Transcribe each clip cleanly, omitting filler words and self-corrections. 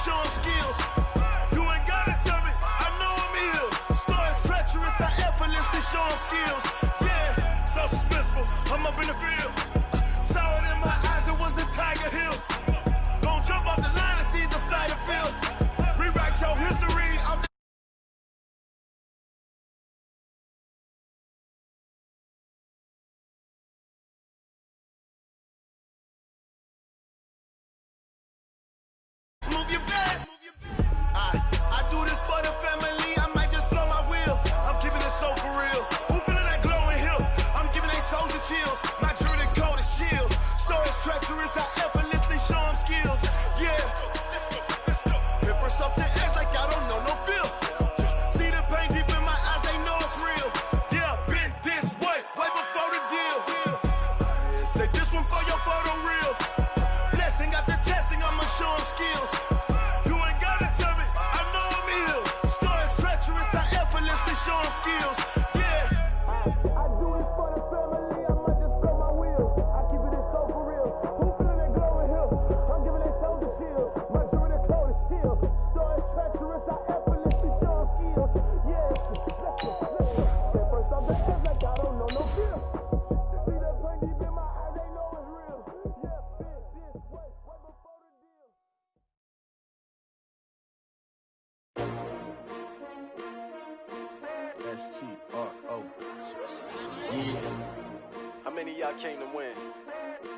show them skills. You ain't gotta tell me, I know I'm ill. Stories treacherous, I effortlessly show them skills. Yeah, so suspenseful, I'm up in the field. Saw it in my eyes, it was the Tiger Hill. Gon' jump off the line and see the fly the field. Rewrite your history, I'm move your best. I do this for the family. I might just blow my wheel. I'm keeping it so for real. Who feeling that glowing hill? I'm giving they soldier chills. My Jordan code is chill. Stories treacherous. I effortlessly show them skills. Yeah. Hit first off the edge like I don't know no feel. See the pain deep in my eyes. They know it's real. Yeah, been this way before the deal. Say this one for your photo reel. Blessing after testing, I'ma show them skills. You ain't gotta tell me, I know I'm ill. Stories treacherous, I effortlessly show them skills. Yeah. I do this for the family, I might just blow my wheel. I keep it so for real. Who feeling that glowing hill? I'm giving they soldier chills. My Jordan code is chill. Stories treacherous, I effortlessly show them skills. Yeah. First off the edge like I don't know no fear. See that pain deep in my eyes, they know it's real. Yeah, been this way before the deal. S-T-R-O. Yeah. How many of y'all came to win?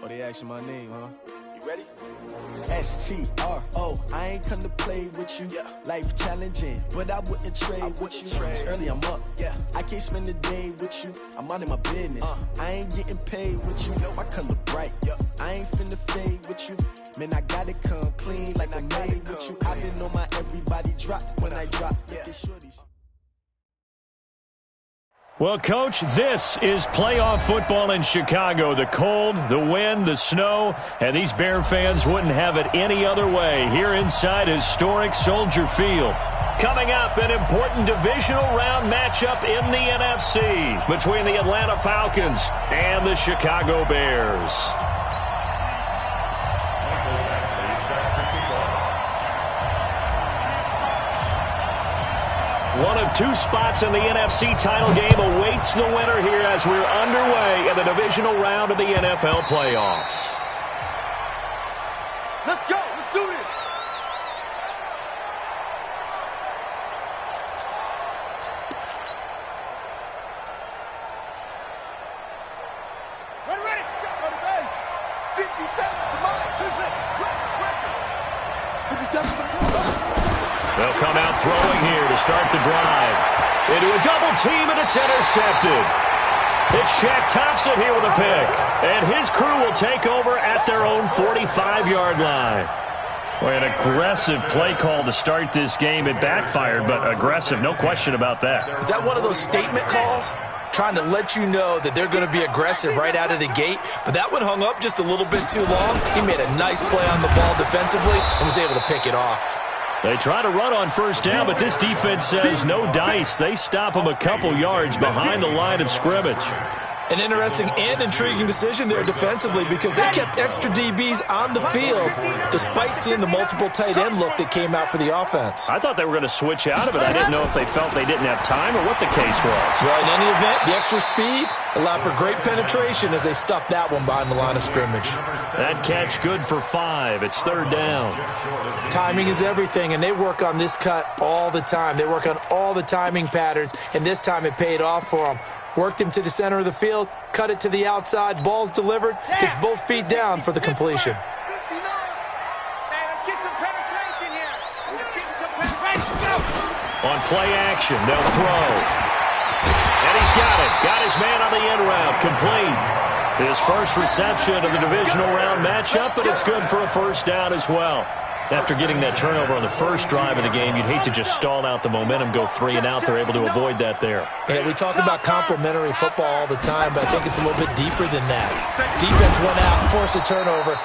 Oh, they asking my name, huh? You ready? S-T-R-O. I ain't come to play with you. Yeah. Life challenging, but I wouldn't trade with you. It's early, I'm up. Yeah. I can't spend the day with you. I'm out in my business. I ain't getting paid with you. My color bright. I ain't finna fade with you. Man, I gotta come clean like I'm made with you. I've been on my everybody drop when I drop. Yeah. Well, Coach, this is playoff football in Chicago. The cold, the wind, the snow, and these Bear fans wouldn't have it any other way here inside historic Soldier Field. Coming up, an important divisional round matchup in the NFC between the Atlanta Falcons and the Chicago Bears. One of two spots in the NFC title game awaits the winner here as we're underway in the divisional round of the NFL playoffs. Let's go. Let's do this. Ready. On the bench. 57. Come on. 57 for the They'll come out throwing here to start the drive. Into a double team, and it's intercepted. It's Shaq Thompson here with a pick. And his crew will take over at their own 45-yard line. Boy, an aggressive play call to start this game. It backfired, but aggressive, no question about that. Is that one of those statement calls? Trying to let you know that they're going to be aggressive right out of the gate, but that one hung up just a little bit too long. He made a nice play on the ball defensively and was able to pick it off. They try to run on first down, but this defense says no dice. They stop them a couple yards behind the line of scrimmage. An interesting and intriguing decision there defensively because they kept extra DBs on the field despite seeing the multiple tight end look that came out for the offense. I thought they were going to switch out of it. I didn't know if they felt they didn't have time or what the case was. Well, in any event, the extra speed allowed for great penetration as they stuffed that one behind the line of scrimmage. That catch good for 5. It's third down. Timing is everything, and they work on this cut all the time. They work on all the timing patterns, and this time it paid off for them. Worked him to the center of the field, cut it to the outside, ball's delivered, gets both feet down for the completion. On play action, they'll throw. And he's got it. Got his man on the end route, complete. His first reception of the divisional round matchup, but it's good for a first down as well. After getting that turnover on the first drive of the game, you'd hate to just stall out the momentum, go 3 and out. They're able to avoid that there. Yeah, we talk about complementary football all the time, but I think it's a little bit deeper than that. Defense went out, forced a turnover,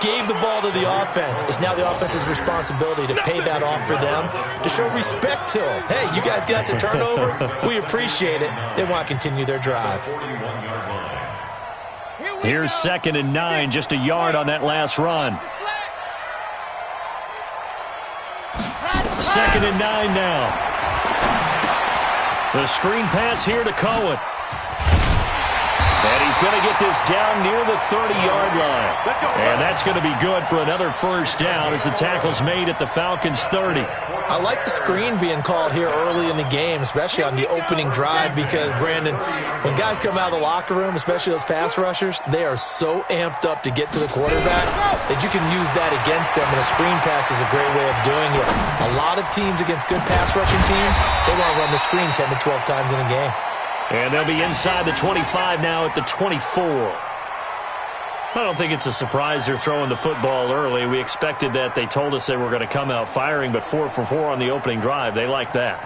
gave the ball to the offense. It's now the offense's responsibility to pay that off for them, to show respect to them. Hey, you guys got the turnover. We appreciate it. They want to continue their drive. Here's 2nd and 9, just a yard on that last run. 2nd and 9 now. The screen pass here to Cohen. And he's going to get this down near the 30-yard line. And that's going to be good for another first down as the tackle's made at the Falcons' 30. I like the screen being called here early in the game, especially on the opening drive, because, Brandon, when guys come out of the locker room, especially those pass rushers, they are so amped up to get to the quarterback that you can use that against them, and a screen pass is a great way of doing it. A lot of teams against good pass rushing teams, they want to run the screen 10 to 12 times in a game. And they'll be inside the 25 now at the 24. I don't think it's a surprise they're throwing the football early. We expected that. They told us they were going to come out firing, but 4 for 4 on the opening drive. They like that.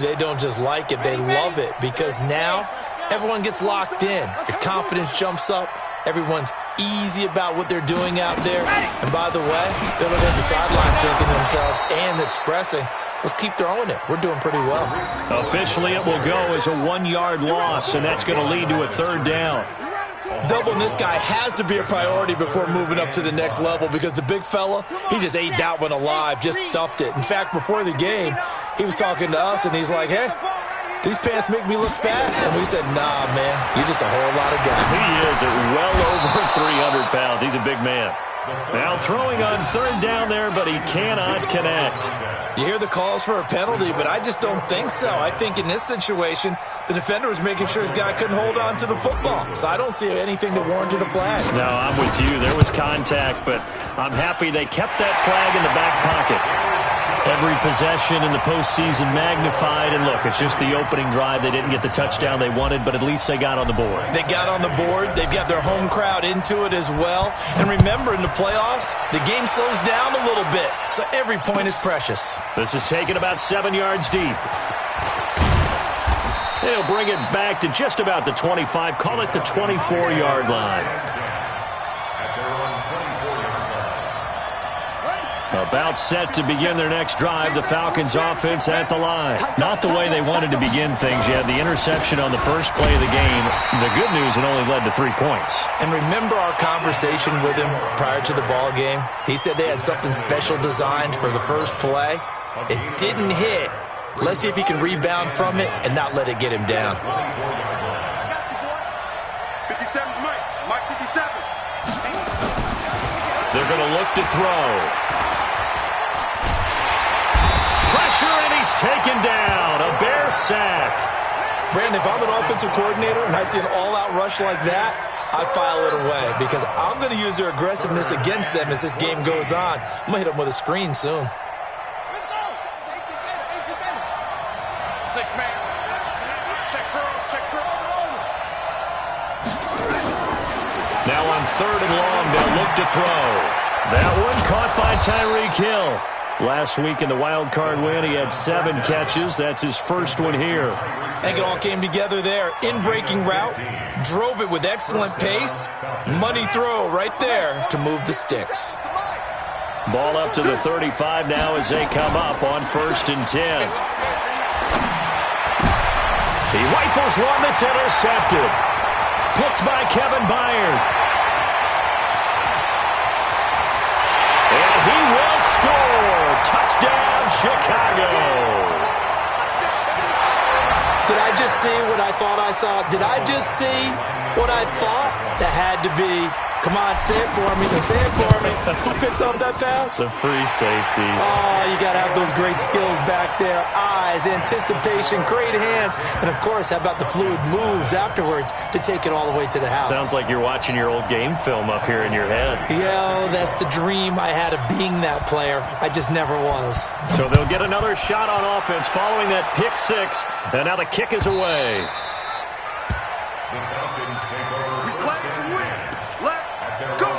They don't just like it. They love it, because now everyone gets locked in. Your confidence jumps up. Everyone's easy about what they're doing out there. And by the way, they're looking at the sideline thinking to themselves and expressing, let's keep throwing it. We're doing pretty well. Officially, it will go as a 1-yard loss, and that's going to lead to a 3rd down. Doubling this guy has to be a priority before moving up to the next level, because the big fella, he just ate that one alive, just stuffed it. In fact, before the game, he was talking to us, and he's like, hey, these pants make me look fat. And we said, nah, man, you're just a whole lot of guy. He is at well over 300 pounds. He's a big man. Now throwing on 3rd down there, but he cannot connect. You hear the calls for a penalty, but I just don't think so. I think in this situation, the defender was making sure his guy couldn't hold on to the football. So I don't see anything to warrant a flag. No, I'm with you. There was contact, but I'm happy they kept that flag in the back pocket. Every possession in the postseason magnified, and look, it's just the opening drive. They didn't get the touchdown they wanted, but at least they got on the board. They got on the board. They've got their home crowd into it as well. And remember, in the playoffs, the game slows down a little bit, so every point is precious. This is taken about 7 yards deep. They'll bring it back to just about the 25. Call it the 24-yard line. About set to begin their next drive. The Falcons offense at the line. Not the way they wanted to begin things. You had the interception on the first play of the game. The good news, it only led to 3 points. And remember our conversation with him prior to the ball game? He said they had something special designed for the first play. It didn't hit. Let's see if he can rebound from it and not let it get him down. 57, Mike 57. They're going to look to throw. Pressure, and he's taken down. A Bear sack. Brandon, if I'm an offensive coordinator and I see an all-out rush like that, I file it away, because I'm going to use their aggressiveness against them as this game goes on. I'm going to hit them with a screen soon. Let's go. 6-man. Check curls. Now on 3rd and long, they'll look to throw. That one caught by Tyreek Hill. Last week in the wild card win, he had 7 catches. That's his first one here. I think it all came together there. In-breaking route, drove it with excellent pace. Money throw right there to move the sticks. Ball up to the 35 now as they come up on 1st and 10. He rifles one that's intercepted. Picked by Kevin Byard. And he will score. Touchdown, Chicago. Did I just see what I thought I saw? Did I just see what I thought? That had to be. Come on, say it for me. Say it for me. Who picked up that pass? The free safety. Oh, you got to have those great skills back there. Eyes, anticipation, great hands. And, of course, how about the fluid moves afterwards to take it all the way to the house? Sounds like you're watching your old game film up here in your head. Yeah, that's the dream I had of being that player. I just never was. So they'll get another shot on offense following that pick 6. And now the kick is away. The Falcons take over. We play to win. Let's go.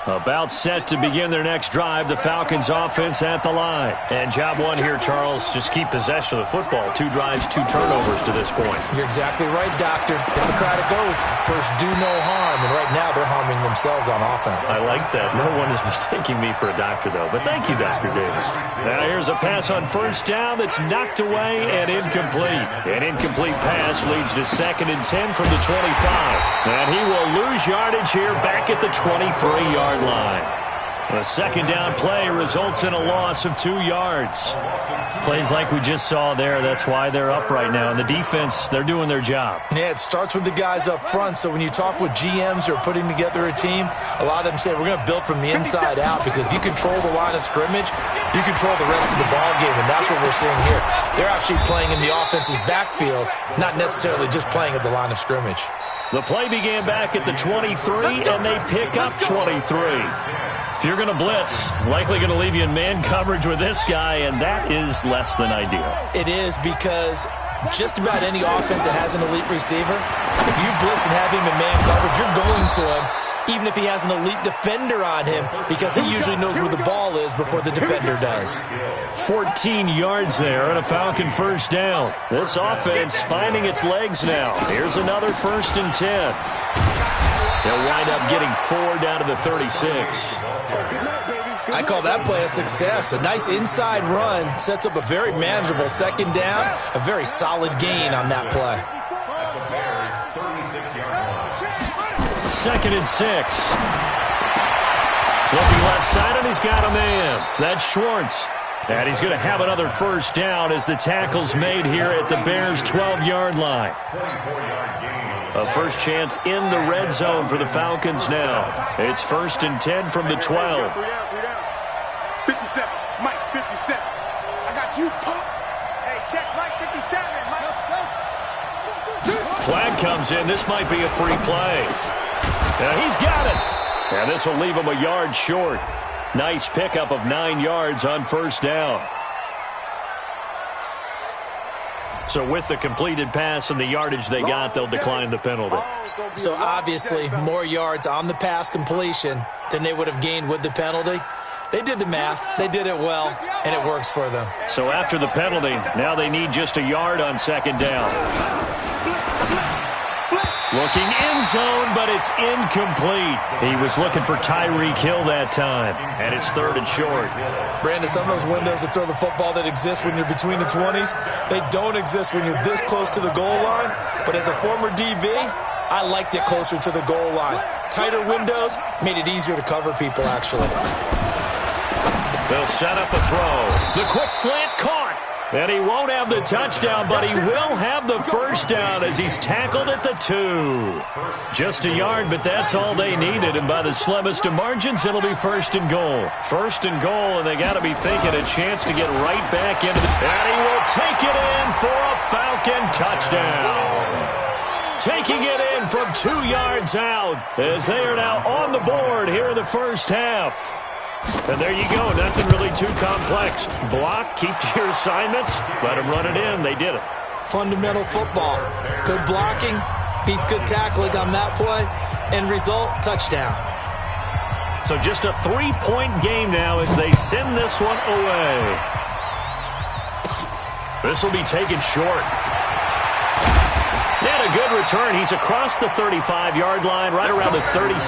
About set to begin their next drive. The Falcons offense at the line. And job one here, Charles, just keep possession of the football. 2 drives, 2 turnovers to this point. You're exactly right, Doctor. Hippocratic oath. First, do no harm. And right now, they're harming themselves on offense. I like that. No one is mistaking me for a doctor, though. But thank you, Dr. Davis. Now here's a pass on 1st down that's knocked away and incomplete. An incomplete pass leads to 2nd and 10 from the 25. And he will lose yardage here back at the 23-yard line. A second down play results in a loss of 2 yards. Plays like we just saw there. That's why they're up right now. And the defense, they're doing their job. Yeah, it starts with the guys up front. So when you talk with GMs who are putting together a team, a lot of them say we're going to build from the inside out, because if you control the line of scrimmage, you control the rest of the ball game, and that's what we're seeing here. They're actually playing in the offense's backfield, not necessarily just playing at the line of scrimmage. The play began back at the 23, and they pick up 23. If you're going to blitz, likely going to leave you in man coverage with this guy, and that is less than ideal. It is, because just about any offense that has an elite receiver, if you blitz and have him in man coverage, you're going to him, even if he has an elite defender on him, because he usually knows where the ball is before the defender does. 14 yards there and a Falcon first down. This offense finding its legs now. Here's another 1st and 10. They'll wind up getting 4 down to the 36. I call that play a success. A nice inside run sets up a very manageable second down, a very solid gain on that play. 2nd and 6. Looking left side, and he's got a man. That's Schwartz. And he's going to have another first down as the tackle's made here at the Bears' 12-yard line. A first chance in the red zone for the Falcons now. It's 1st and 10 from the 12. 57, Mike 57. I got you, Pop. Hey, check Mike 57, Mike. Flag comes in. This might be a free play. And he's got it. And this will leave him a yard short. Nice pickup of 9 yards on first down. So with the completed pass and the yardage they got, they'll decline the penalty. So obviously more yards on the pass completion than they would have gained with the penalty. They did the math. They did it well, and it works for them. So after the penalty, now they need just a yard on second down. Looking in zone, but it's incomplete. He was looking for Tyreek Hill that time, and it's 3rd and short. Brandon, some of those windows that throw the football that exist when you're between the 20s, they don't exist when you're this close to the goal line. But as a former DB, I liked it closer to the goal line. Tighter windows made it easier to cover people, actually. They'll set up a throw. The quick slant caught. And he won't have the touchdown, but he will have the first down as he's tackled at the 2. Just a yard, but that's all they needed. And by the slimmest of margins, it'll be 1st and goal. 1st and goal, and they got to be thinking a chance to get right back into the... And he will take it in for a Falcon touchdown. Taking it in from 2 yards out as they are now on the board here in the first half. And there you go. Nothing really too complex. Block, keep to your assignments, let them run it in. They did it. Fundamental football. Good blocking beats good tackling on that play. End result, touchdown. So just a 3-point game now as they send this one away. This will be taken short. And a good return. He's across the 35-yard line, right around the 36.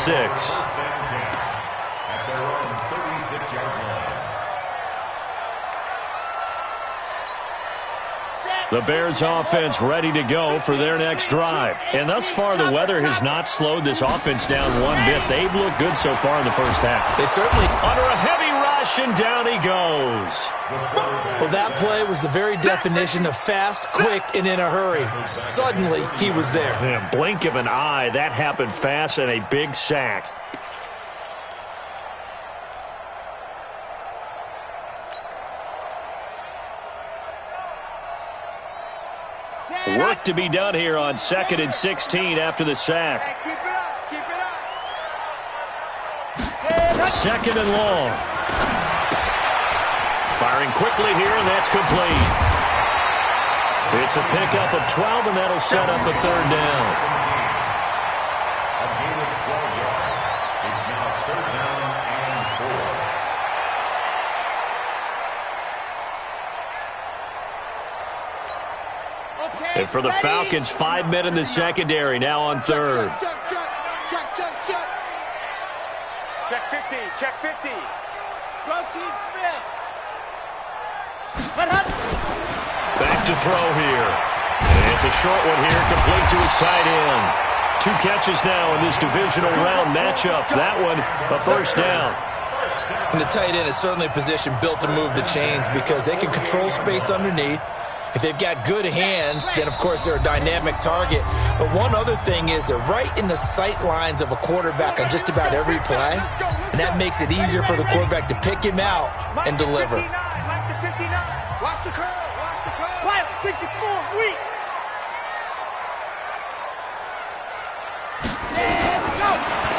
The Bears offense ready to go for their next drive. And thus far, the weather has not slowed this offense down one bit. They've looked good so far in the first half. They certainly... Under a heavy rush, and down he goes. Well, that play was the very definition of fast, quick, and in a hurry. Suddenly, he was there. Man, blink of an eye, that happened fast, and a big sack. Work to be done here on 2nd and 16 after the sack. Keep it up, keep it up. 2nd and long. Firing quickly here, and that's complete. It's a pickup of 12, and that'll set up a 3rd down. A gain of 12 yards. It's now 3rd down and 4. And for the Falcons, 5 men in the secondary, now on 3rd. Check 50, check 50. Protein spin. Back to throw here. And it's a short one here, complete to his tight end. 2 catches now in this divisional round matchup. That one, a first down. And the tight end is certainly a position built to move the chains because they can control space underneath. If they've got good hands, then, of course, they're a dynamic target. But one other thing is they're right in the sight lines of a quarterback on just about every play, and that makes it easier for the quarterback to pick him out and deliver. Watch the curl. Watch the curl. Right, 64, weak.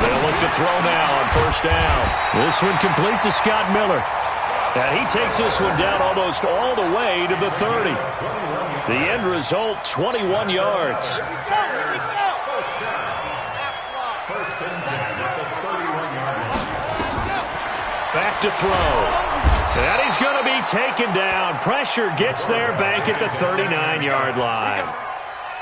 They'll look to throw now on first down. This one complete to Scott Miller. And he takes this one down almost all the way to the 30. The end result, 21 yards. First and 10 at the 31-yard line. Back to throw. And he's going to be taken down. Pressure gets there back at the 39-yard line.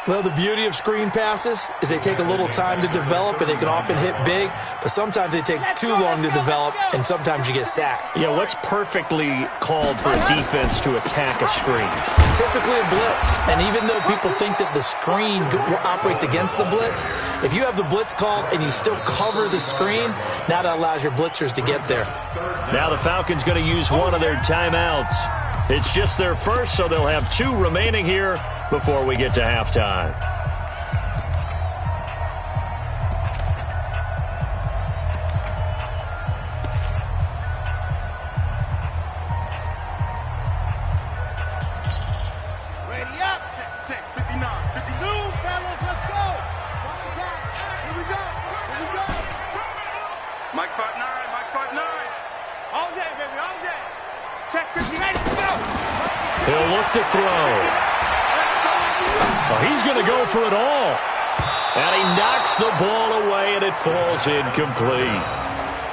Well, the beauty of screen passes is they take a little time to develop, and they can often hit big, but sometimes they take too long to develop, and sometimes you get sacked. Yeah, what's perfectly called for a defense to attack a screen? Typically a blitz, and even though people think that the screen operates against the blitz, if you have the blitz called and you still cover the screen, now that allows your blitzers to get there. Now the Falcons going to use one of their timeouts. It's just their first, so they'll have 2 remaining here before we get to halftime. Ready up. Check, 59, 52. Fellas, let's go. Watch the pass. Here we go. Here we go. Mike 5'9", Mike 5'9". All day, baby, all day. Check 58. Go. He'll look to throw. Well, he's going to go for it all. And he knocks the ball away, and it falls incomplete.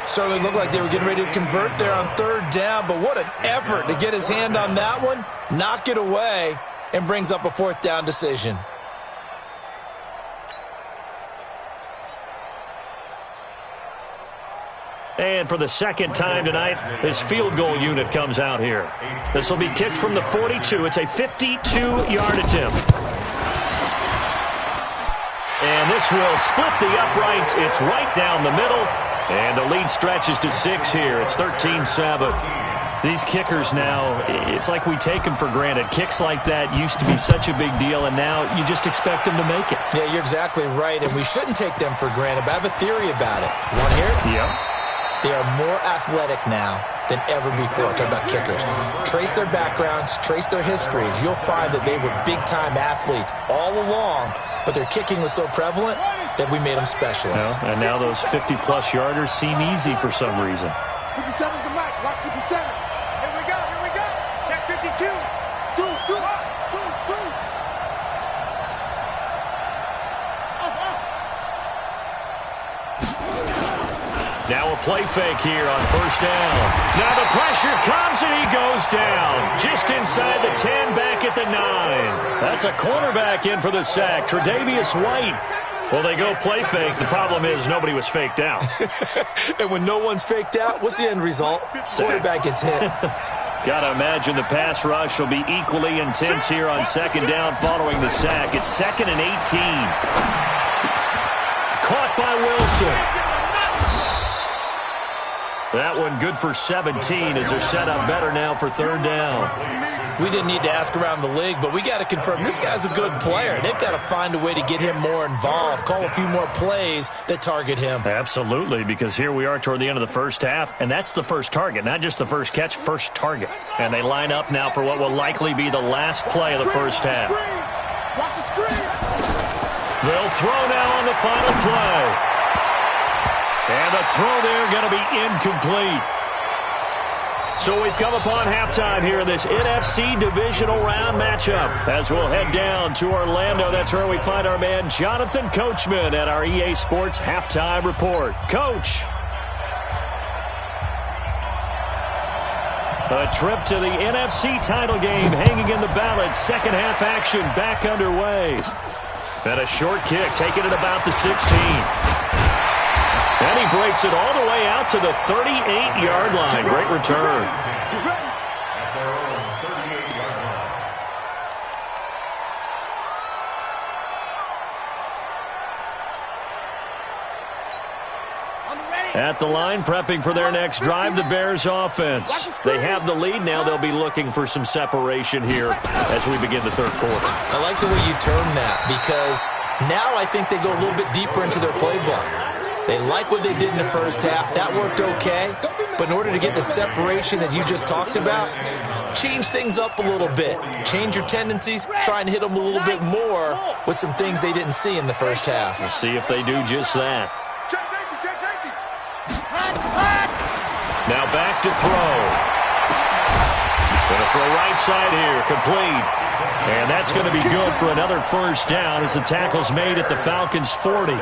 Certainly looked like they were getting ready to convert there on third down, but what an effort to get his hand on that one, knock it away, and brings up a fourth down decision. And for the second time tonight, this field goal unit comes out here. This will be kicked from the 42. It's a 52-yard attempt. And this will split the uprights. It's right down the middle. And the lead stretches to 6 here. It's 13-7. These kickers now, it's like we take them for granted. Kicks like that used to be such a big deal, and now you just expect them to make it. Yeah, you're exactly right, and we shouldn't take them for granted, but I have a theory about it. You want to hear it? Yeah. They are more athletic now than ever before. Talk about kickers. Trace their backgrounds, trace their histories. You'll find that they were big-time athletes all along, but their kicking was so prevalent that we made them specialists. Well, and now those 50-plus yarders seem easy for some reason. 57's the mic. Watch 57. Here we go. Here we go. Check 52. Two. Up. Two. Now a play fake here on first down. Now the pressure comes and he goes down. Just inside the 10, back at the 9. That's a cornerback in for the sack, Tre'Davious White. Well, they go play fake. The problem is nobody was faked out. And when no one's faked out, what's the end result? Quarterback gets hit. Got to imagine the pass rush will be equally intense here on second down following the sack. It's 2nd and 18. Caught by Wilson. That one good for 17 as they're set up better now for third down. We didn't need to ask around the league, but we got to confirm this guy's a good player. They've got to find a way to get him more involved, call a few more plays that target him. Absolutely, because here we are toward the end of the first half, and that's the first target, not just the first catch, first target. And they line up now for what will likely be the last play of the first half. Watch the screen. They'll throw now on the final play. And the throw there going to be incomplete. So we've come upon halftime here in this NFC divisional round matchup. As we'll head down to Orlando, that's where we find our man Jonathan Coachman at our EA Sports Halftime Report. Coach. A trip to the NFC title game hanging in the balance. Second half action back underway. And a short kick taken at about the 16. And he breaks it all the way out to the 38-yard line. Great return. At their own 38-yard line. On the ready. At the line, prepping for their next drive, the Bears offense. They have the lead. Now they'll be looking for some separation here as we begin the third quarter. I like the way you term that, because now I think they go a little bit deeper into their playbook. They like what they did in the first half. That worked okay. But in order to get the separation that you just talked about, change things up a little bit. Change your tendencies. Try and hit them a little bit more with some things they didn't see in the first half. We'll see if they do just that. Now back to throw. Going to throw right side here, complete. And that's going to be good for another first down as the tackle's made at the Falcons' 40.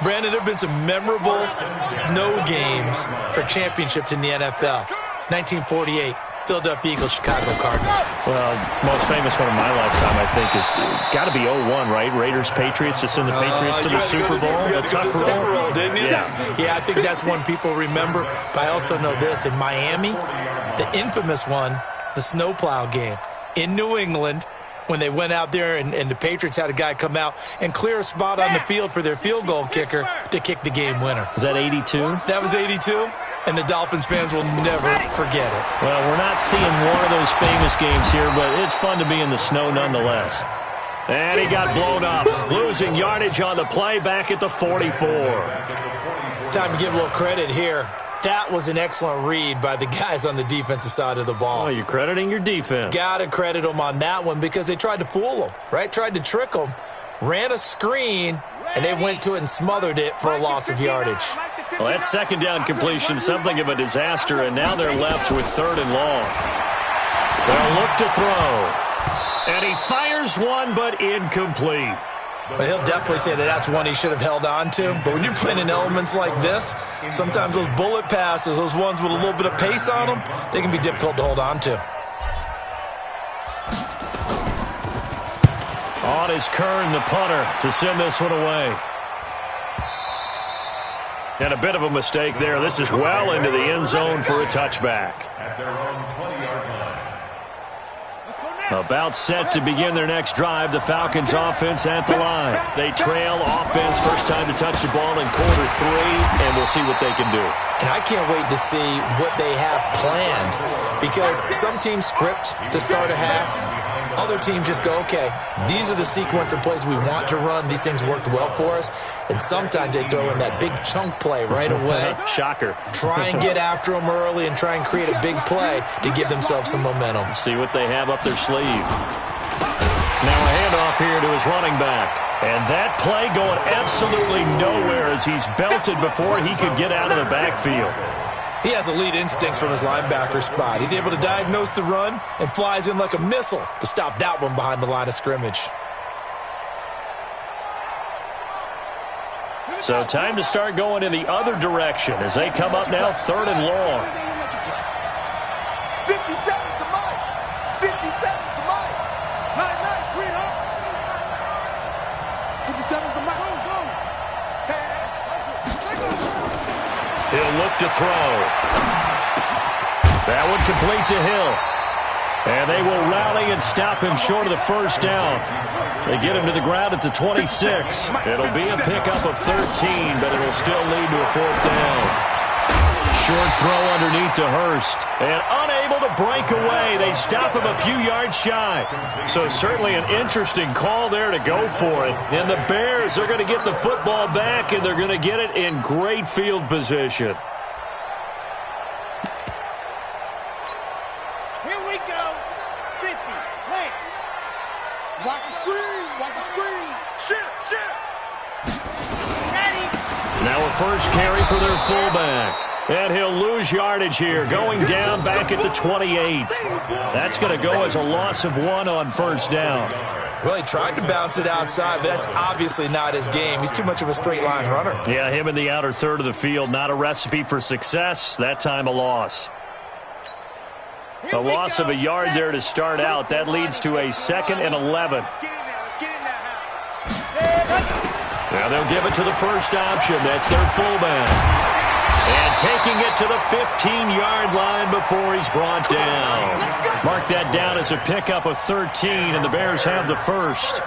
Brandon, there have been some memorable snow games for championships in the NFL. 1948, Philadelphia Eagles, Chicago Cardinals. Well, the most famous one of my lifetime, I think, is got to be 01, right? Raiders-Patriots to send the Patriots to the Super Bowl. The tuck roll, didn't you? Yeah, I think that's one people remember. But I also know this. In Miami, the infamous one, the snowplow game in New England, when they went out there and the Patriots had a guy come out and clear a spot on the field for their field goal kicker to kick the game winner. Is that 82? That was 82. And the Dolphins fans will never forget it. Well, we're not seeing one of those famous games here, but it's fun to be in the snow nonetheless. And he got blown up, losing yardage on the play back at the 44. Time to give a little credit here. That was an excellent read by the guys on the defensive side of the ball. Oh, you're crediting your defense. Got to credit them on that one because they tried to fool them, right? Tried to trick them, ran a screen, and they went to it and smothered it for a loss of yardage. Well, that second down completion, something of a disaster, and now they're left with third and long. They'll look to throw. And he fires one, but incomplete. But he'll definitely say that that's one he should have held on to. But when you're playing in elements like this, sometimes those bullet passes, those ones with a little bit of pace on them, they can be difficult to hold on to. On is Kern, the punter, to send this one away. And a bit of a mistake there. This is well into the end zone for a touchback. At their own 20-yard line. About set to begin their next drive, the Falcons offense at the line. They trail offense, first time to touch the ball in quarter 3, and we'll see what they can do. And I can't wait to see what they have planned, because some teams script to start a half. Other teams just go, okay, these are the sequence of plays we want to run. These things worked well for us. And sometimes they throw in that big chunk play right away. Shocker. Try and get after them early and try and create a big play to give themselves some momentum. See what they have up their sleeve. Now a handoff here to his running back. And that play going absolutely nowhere as he's belted before he could get out of the backfield. He has elite instincts from his linebacker spot. He's able to diagnose the run and flies in like a missile to stop that one behind the line of scrimmage. So time to start going in the other direction as they come up now third and long. 50 seconds to Mike. 50 seconds to Mike. Nice, sweetheart. 50 seconds to Mike. Go. He'll look to throw. That one complete to Hill. And they will rally and stop him short of the first down. They get him to the ground at the 26. It'll be a pickup of 13, but it'll still lead to a fourth down. Short throw underneath to Hurst. And unable to break away. They stop him a few yards shy. So certainly an interesting call there to go for it. And the Bears are going to get the football back, and they're going to get it in great field position. Here we go. 50. Lance. Watch the screen. Watch the screen. Shit. Ready. Now a first carry for their fullback. And he'll lose yardage here, going down back at the 28. That's going to go as a loss of 1 on first down. Well, he tried to bounce it outside, but that's obviously not his game. He's too much of a straight line runner. Yeah, him in the outer third of the field, not a recipe for success. That time a loss. A loss of a yard there to start out. That leads to a 2nd and 11. Now they'll give it to the first option. That's their fullback. And taking it to the 15-yard line before he's brought down. Mark that down as a pickup of 13, and the Bears have the first.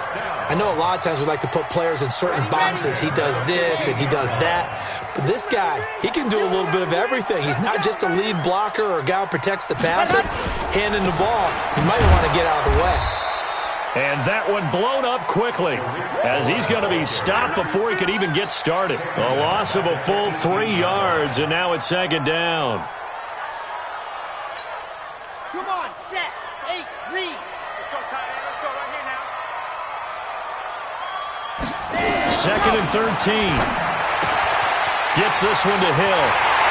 I know a lot of times we like to put players in certain boxes. He does this and he does that. But this guy, he can do a little bit of everything. He's not just a lead blocker or a guy who protects the passer. Handing the ball, he might want to get out of the way. And that one blown up quickly as he's going to be stopped before he could even get started. A loss of a full 3 yards, and now it's second down. Come on, set. 8, read. Let's go, tight end. Let's go right here now. Second and 13. Gets this one to Hill.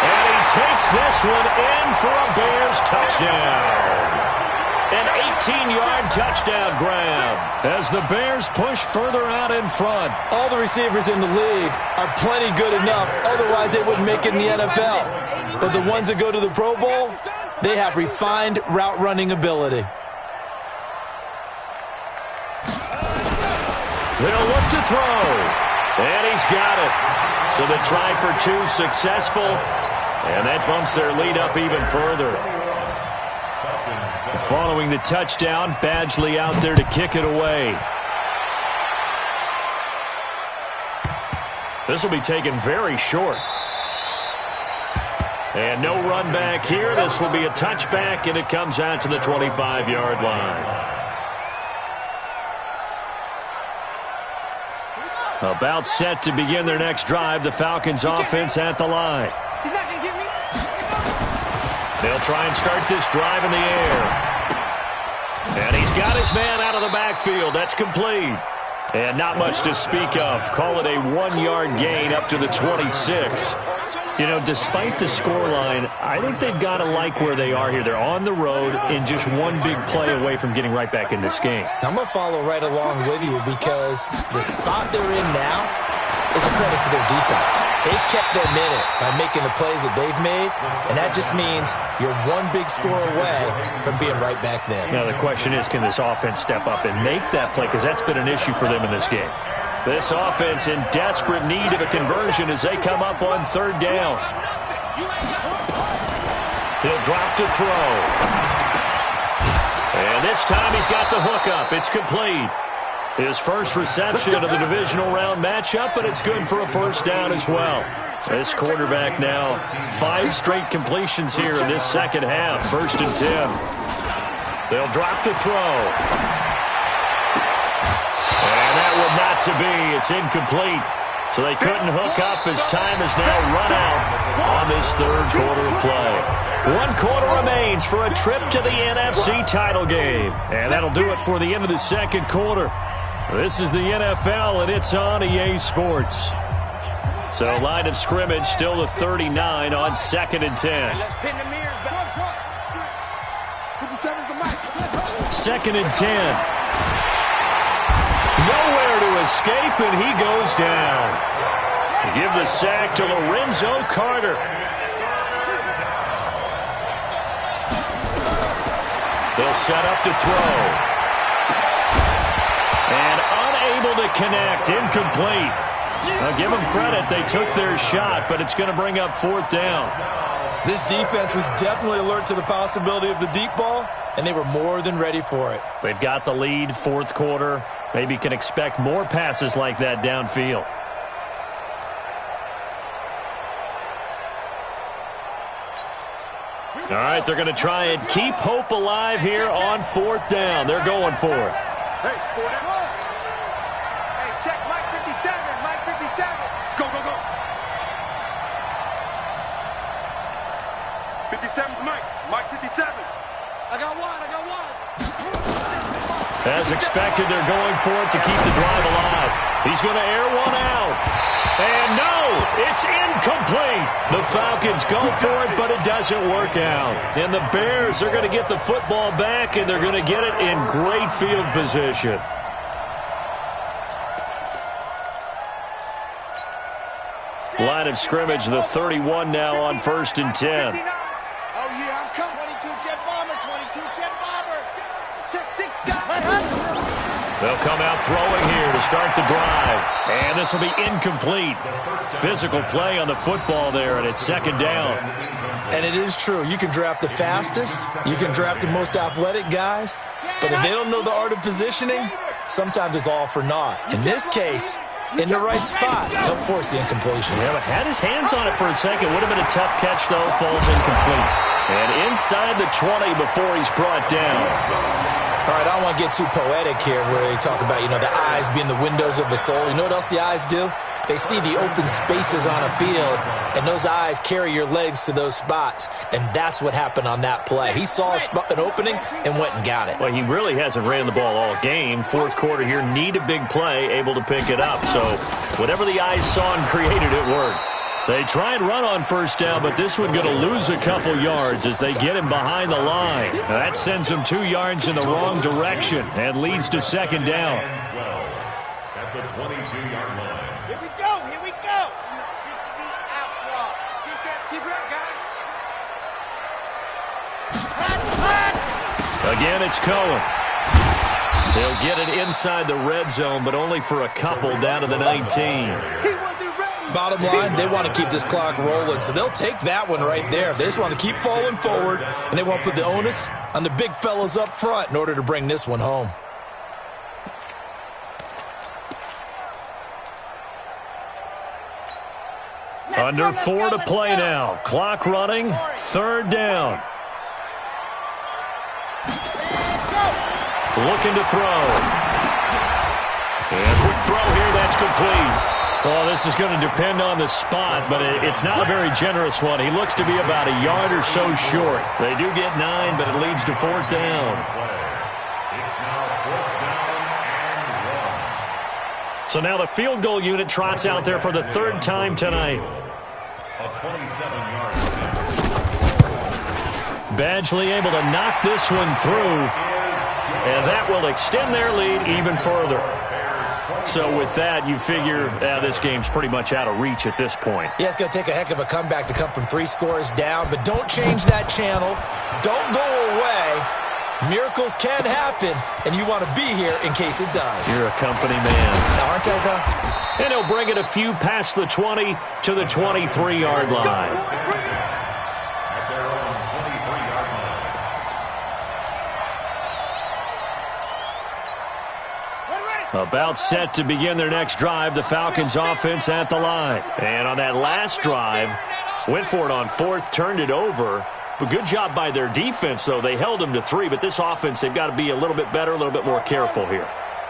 And he takes this one in for a Bears touchdown. An 18-yard touchdown grab as the Bears push further out in front. All the receivers in the league are plenty good enough. Otherwise, they wouldn't make it in the NFL. But the ones that go to the Pro Bowl, they have refined route running ability. They'll look to throw. And he's got it. So the try for 2 successful. And that bumps their lead up even further. Following the touchdown, Badgley out there to kick it away. This will be taken very short. And no run back here. This will be a touchback, and it comes out to the 25-yard line. About set to begin their next drive, the Falcons offense at the line. He's not going to get me. They'll try and start this drive in the air. And he's got his man out of the backfield. That's complete. And not much to speak of. Call it a 1-yard gain up to the 26. You know, despite the scoreline, I think they've got to like where they are here. They're on the road and just one big play away from getting right back in this game. I'm going to follow right along with you because the spot they're in now is a credit to their defense. They've kept them in it by making the plays that they've made, and that just means you're one big score away from being right back there. Now, the question is, can this offense step up and make that play? Because that's been an issue for them in this game. This offense in desperate need of a conversion as they come up on 3rd down. He'll drop to throw. And this time he's got the hook up. It's complete. His first reception of the divisional round matchup, but it's good for a first down as well. This quarterback now 5 straight completions here in this second half. 1st and 10. They'll drop to throw. And that one not to be. It's incomplete. So they couldn't hook up as time is now run out on this 3rd quarter of play. 1 quarter remains for a trip to the NFC title game. And that'll do it for the end of the 2nd quarter. This is the NFL, and it's on EA Sports. So line of scrimmage still the 39 on 2nd and 10. Let's pin the mirrors back. 57's the mic. 2nd and 10. Nowhere to escape, and he goes down. Give the sack to Lorenzo Carter. They'll set up to throw. And unable to connect, incomplete. I'll give them credit. They took their shot, but it's going to bring up 4th down. This defense was definitely alert to the possibility of the deep ball, and they were more than ready for it. They've got the lead, 4th quarter. Maybe can expect more passes like that downfield. All right, they're going to try and keep hope alive here on 4th down. They're going for it. Hey, 40. Hey, check Mike 57. Mike 57. Go, go, go. 57's Mike. Mike 57. I got one. I got one. As expected, they're going for it to keep the drive alive. He's going to air one out. And no, it's incomplete. The Falcons go for it, but it doesn't work out. And the Bears are going to get the football back, and they're going to get it in great field position. Line of scrimmage, the 31 now on 1st and 10. Oh, yeah, I'm coming. 22 jet bomber. 22 jet bomber. Check, tick, They'll come out throwing here to start the drive. And this will be incomplete. Physical play on the football there, and it's second down. And it is true. You can draft the fastest. You can draft the most athletic guys. But if they don't know the art of positioning, sometimes it's all for naught. In this case, in the right spot, he'll force the incompletion. Yeah, but had his hands on it for a second. Would have been a tough catch, though. Falls incomplete. And inside the 20 before he's brought down. All right, I don't want to get too poetic here where they talk about, the eyes being the windows of the soul. You know what else the eyes do? They see the open spaces on a field, and those eyes carry your legs to those spots, and that's what happened on that play. He saw an opening and went and got it. Well, he really hasn't ran the ball all game. Fourth quarter here, need a big play, able to pick it up. So whatever the eyes saw and created, it worked. They try and run on first down, but this one going to lose a couple yards as they get him behind the line. Now that sends him 2 yards in the wrong direction and leads to second down. 12 at the 22-yard line. Here we go, here we go. 60 out block. Defense, keep it up, guys. Again, it's Cohen. They'll get it inside the red zone, but only for a couple down to the 19. Bottom line, they want to keep this clock rolling, so they'll take that one right there. They just want to keep falling forward, and they want to put the onus on the big fellas up front in order to bring this one home. Under 4 to play now. Clock running, third down. Looking to throw. And quick throw here, that's complete. Well, this is going to depend on the spot, but it's not a very generous one. He looks to be about a yard or so short. They do get 9, but it leads to fourth down. It's now 4th down and 1. So now the field goal unit trots out there for the third time tonight. A 27-yard Badgley able to knock this one through, and that will extend their lead even further. So with that, you figure this game's pretty much out of reach at this point. Yeah, it's going to take a heck of a comeback to come from 3 scores down, but don't change that channel. Don't go away. Miracles can happen, and you want to be here in case it does. You're a company man. Aren't I, though? And he'll bring it a few past the 20 to the 23-yard line. At their own 23-yard line. About set to begin their next drive, the Falcons offense at the line. And on that last drive, went for it on fourth, turned it over. But good job by their defense, though. They held them to 3, but this offense, they've got to be a little bit better, a little bit more careful here.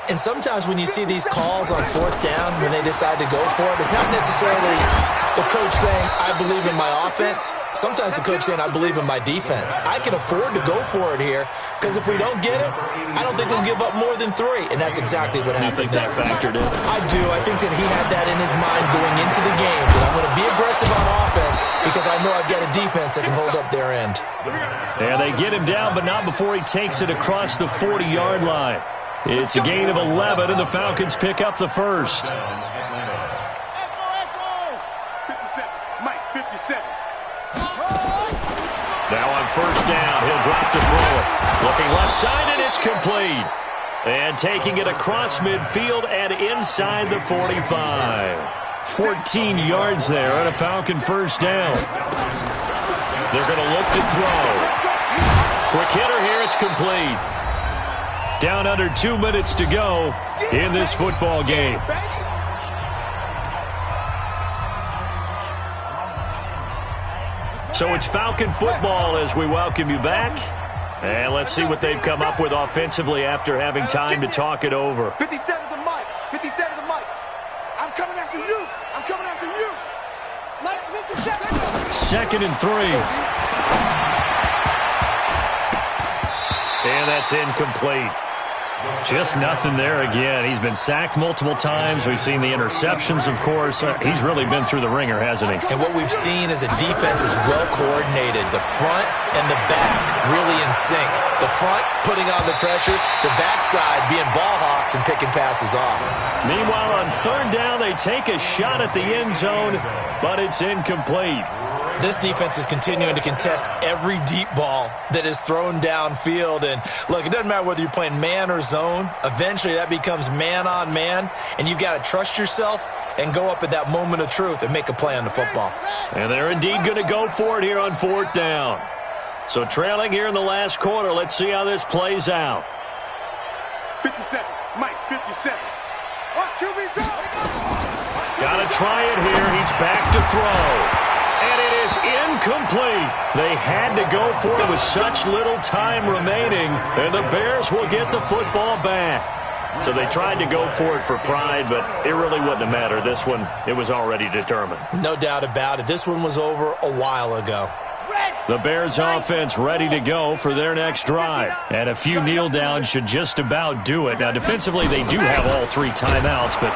And sometimes when you see these calls on fourth down, when they decide to go for it, it's not necessarily the coach saying, I believe in my offense. Sometimes the coach saying, I believe in my defense. I can afford to go for it here, because if we don't get it, I don't think we'll give up more than 3. And that's exactly what happened. You think that factored in? I do. I think that he had that in his mind going into the game, that I'm going to be aggressive on offense because I know I've got a defense that can hold up their end. And they get him down, but not before he takes it across the 40-yard line. It's a gain of 11, and the Falcons pick up the first. 57, Mike, 57. Now on first down, he'll drop to throw it. Looking left side, and it's complete. And taking it across midfield and inside the 45. 14 yards there on a Falcon first down. They're going to look to throw. Quick hitter here, it's complete. Down under 2 minutes to go in this football game. So it's Falcon football as we welcome you back. And let's see what they've come up with offensively after having time to talk it over. 57 to Mike. 57 to Mike. I'm coming after you. I'm coming after you. Nice 57. 2nd and 3. And that's incomplete. Just nothing there again. He's been sacked multiple times. We've seen the interceptions, of course. He's really been through the ringer, hasn't he? And what we've seen is a defense is well coordinated. The front and the back really in sync. The front putting on the pressure, the backside being ball hawks and picking passes off. Meanwhile, on third down, they take a shot at the end zone, but it's incomplete. This defense is continuing to contest every deep ball that is thrown downfield. And, look, it doesn't matter whether you're playing man or zone. Eventually, that becomes man-on-man, and you've got to trust yourself and go up at that moment of truth and make a play on the football. And they're indeed going to go for it here on 4th down. So trailing here in the last quarter, let's see how this plays out. 57, Mike, 57. Watch QB drop. Got to try it here. He's back to throw. And it is incomplete. They had to go for it with such little time remaining, and the Bears will get the football back. So they tried to go for it for pride, but it really wouldn't have mattered. This one, it was already determined. No doubt about it. This one was over a while ago. The Bears offense ready to go for their next drive. And a few kneel downs should just about do it. Now, defensively, they do have all 3 timeouts, but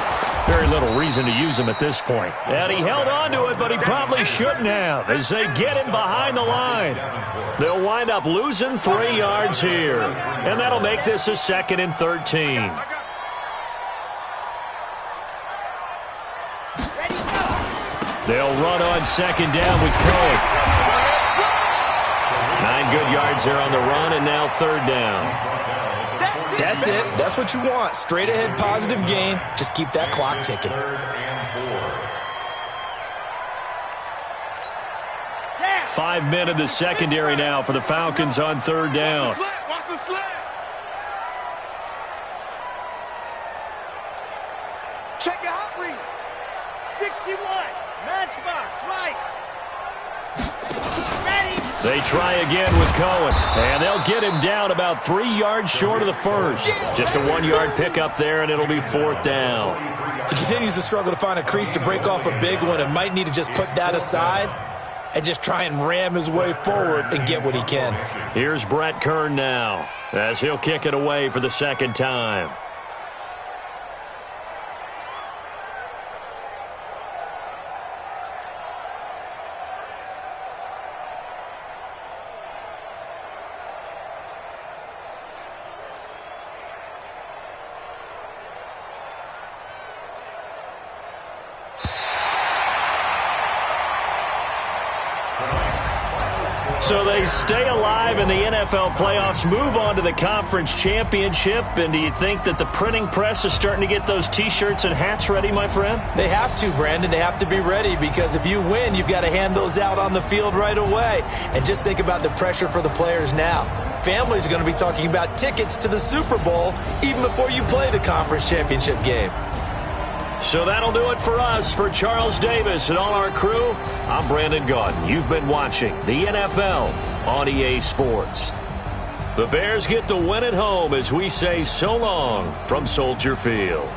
very little reason to use them at this point. And he held on to it, but he probably shouldn't have as they get him behind the line. They'll wind up losing 3 yards here. And that'll make this a 2nd and 13. They'll run on 2nd down with Cohen. 9 good yards there on the run, and now 3rd down. That's it. That's what you want. Straight ahead positive gain. Just keep that clock ticking. 5 men in the secondary now for the Falcons on 3rd down. Watch the slant. Check your hot read. 61. Matchbox, right. Ready. They try again with Cohen, and they'll get him down about 3 yards short of the first. Just a 1-yard pickup there, and it'll be 4th down. He continues to struggle to find a crease to break off a big one and might need to just put that aside and just try and ram his way forward and get what he can. Here's Brett Kern now as he'll kick it away for the 2nd time. So they stay alive in the NFL playoffs, move on to the conference championship. And do you think that the printing press is starting to get those T-shirts and hats ready, my friend? They have to, Brandon. They have to be ready because if you win, you've got to hand those out on the field right away. And just think about the pressure for the players now. Families are going to be talking about tickets to the Super Bowl even before you play the conference championship game. So that'll do it for us. For Charles Davis and all our crew, I'm Brandon Gaudin. You've been watching the NFL on EA Sports. The Bears get the win at home as we say so long from Soldier Field.